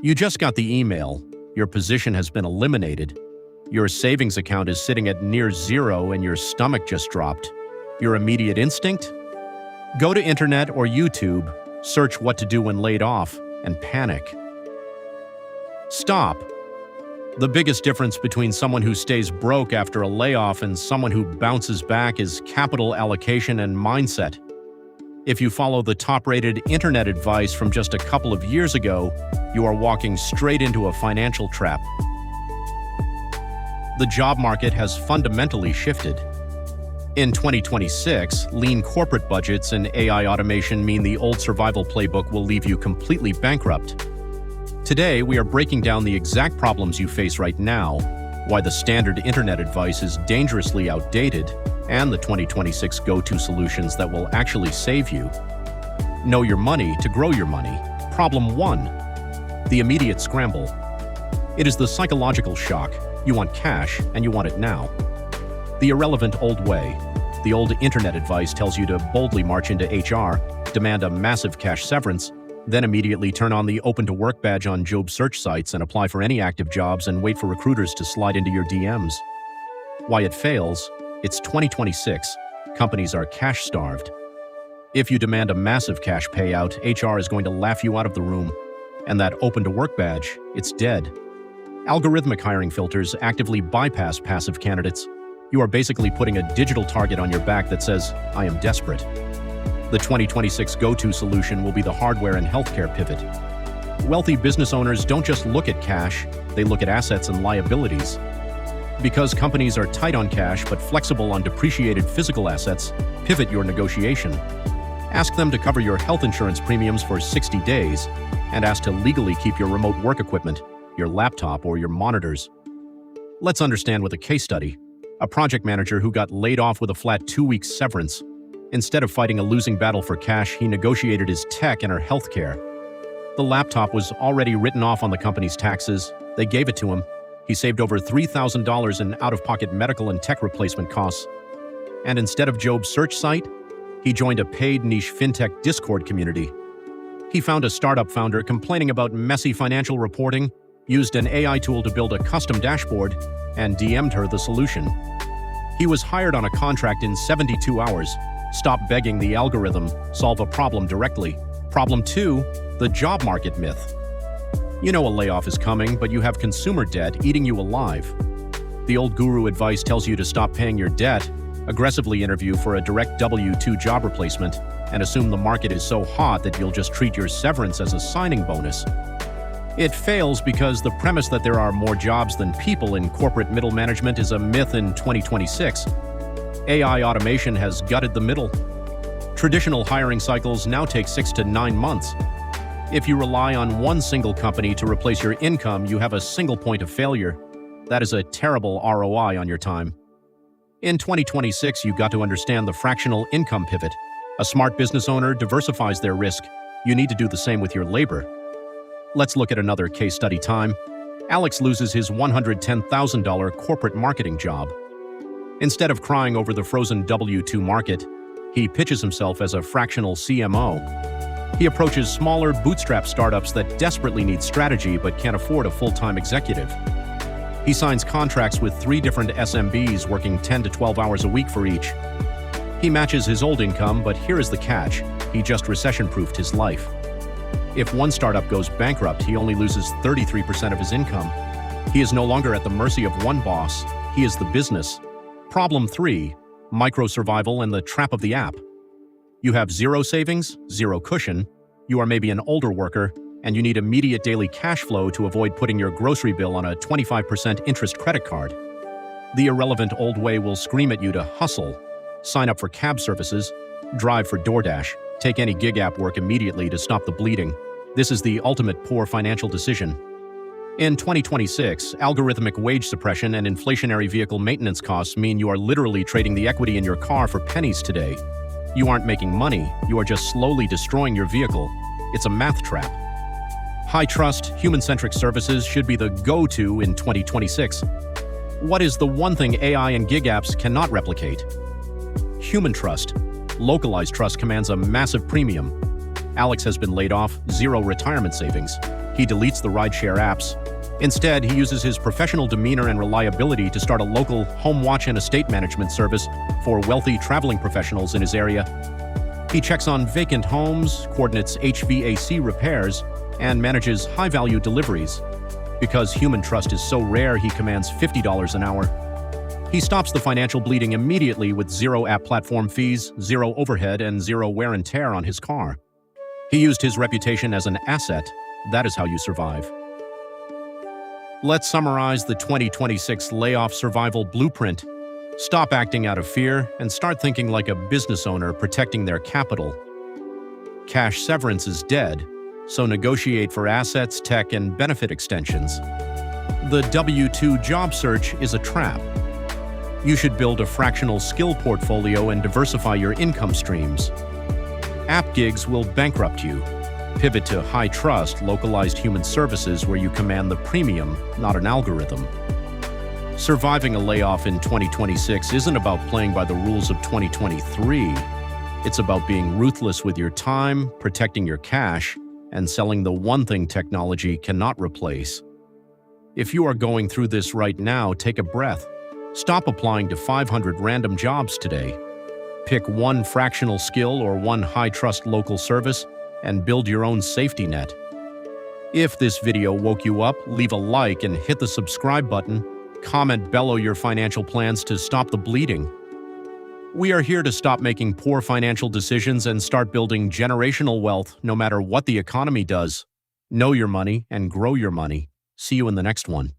You just got the email, your position has been eliminated, your savings account is sitting at near zero and your stomach just dropped. Your immediate instinct? Go to internet or YouTube, search what to do when laid off, and panic. Stop. The biggest difference between someone who stays broke after a layoff and someone who bounces back is capital allocation and mindset. If you follow the top-rated internet advice from just a couple of years ago, you are walking straight into a financial trap. The job market has fundamentally shifted. In 2026, lean corporate budgets and AI automation mean the old survival playbook will leave you completely bankrupt. Today, we are breaking down the exact problems you face right now, why the standard internet advice is dangerously outdated, and the 2026 go-to solutions that will actually save you. Know your money to grow your money. Problem 1. The immediate scramble. It is the psychological shock. You want cash, and you want it now. The irrelevant old way. The old internet advice tells you to boldly march into HR, demand a massive cash severance, then immediately turn on the Open to Work badge on job search sites and apply for any active jobs and wait for recruiters to slide into your DMs. Why it fails? It's 2026. Companies are cash-starved. If you demand a massive cash payout, HR is going to laugh you out of the room. And that Open to Work badge, it's dead. Algorithmic hiring filters actively bypass passive candidates. You are basically putting a digital target on your back that says, "I am desperate." The 2026 go-to solution will be the hardware and healthcare pivot. Wealthy business owners don't just look at cash, they look at assets and liabilities. Because companies are tight on cash but flexible on depreciated physical assets, pivot your negotiation. Ask them to cover your health insurance premiums for 60 days, and ask to legally keep your remote work equipment, your laptop, or your monitors. Let's understand with a case study. A project manager who got laid off with a flat 2-week severance. Instead of fighting a losing battle for cash, he negotiated his tech and her health care. The laptop was already written off on the company's taxes. They gave it to him. He saved over $3,000 in out-of-pocket medical and tech replacement costs. And instead of Job's search site, he joined a paid niche fintech Discord community. He found a startup founder complaining about messy financial reporting, used an AI tool to build a custom dashboard, and DM'd her the solution. He was hired on a contract in 72 hours. Stop begging the algorithm, solve a problem directly. Problem 2, the job market myth. You know a layoff is coming, but you have consumer debt eating you alive. The old guru advice tells you to stop paying your debt, aggressively interview for a direct W-2 job replacement, and assume the market is so hot that you'll just treat your severance as a signing bonus. It fails because the premise that there are more jobs than people in corporate middle management is a myth in 2026. AI automation has gutted the middle. Traditional hiring cycles now take 6 to 9 months. If you rely on one single company to replace your income, you have a single point of failure. That is a terrible ROI on your time. In 2026, you got to understand the fractional income pivot. A smart business owner diversifies their risk. You need to do the same with your labor. Let's look at another case study time. Alex loses his $110,000 corporate marketing job. Instead of crying over the frozen W-2 market, he pitches himself as a fractional CMO. He approaches smaller, bootstrap startups that desperately need strategy but can't afford a full-time executive. He signs contracts with 3 different SMBs working 10 to 12 hours a week for each. He matches his old income, but here is the catch. He just recession-proofed his life. If one startup goes bankrupt, he only loses 33% of his income. He is no longer at the mercy of one boss. He is the business. Problem 3, micro-survival and the trap of the app. You have 0 savings, 0 cushion, you are maybe an older worker, and you need immediate daily cash flow to avoid putting your grocery bill on a 25% interest credit card. The irrelevant old way will scream at you to hustle, sign up for cab services, drive for DoorDash, take any gig app work immediately to stop the bleeding. This is the ultimate poor financial decision. In 2026, algorithmic wage suppression and inflationary vehicle maintenance costs mean you are literally trading the equity in your car for pennies today. You aren't making money, you are just slowly destroying your vehicle. It's a math trap. High-trust, human-centric services should be the go-to in 2026. What is the one thing AI and gig apps cannot replicate? Human trust. Localized trust commands a massive premium. Alex has been laid off, 0 retirement savings. He deletes the rideshare apps. Instead, he uses his professional demeanor and reliability to start a local home watch and estate management service for wealthy traveling professionals in his area. He checks on vacant homes, coordinates HVAC repairs, and manages high-value deliveries. Because human trust is so rare, he commands $50 an hour. He stops the financial bleeding immediately with zero app platform fees, zero overhead, and zero wear and tear on his car. He used his reputation as an asset. That is how you survive. Let's summarize the 2026 Layoff Survival Blueprint. Stop acting out of fear and start thinking like a business owner protecting their capital. Cash severance is dead, so negotiate for assets, tech, and benefit extensions. The W-2 job search is a trap. You should build a fractional skill portfolio and diversify your income streams. App gigs will bankrupt you. Pivot to high-trust, localized human services where you command the premium, not an algorithm. Surviving a layoff in 2026 isn't about playing by the rules of 2023. It's about being ruthless with your time, protecting your cash, and selling the one thing technology cannot replace. If you are going through this right now, take a breath. Stop applying to 500 random jobs today. Pick one fractional skill or one high-trust local service and build your own safety net. If this video woke you up, leave a like and hit the subscribe button. Comment below your financial plans to stop the bleeding. We are here to stop making poor financial decisions and start building generational wealth no matter what the economy does. Know your money and grow your money. See you in the next one.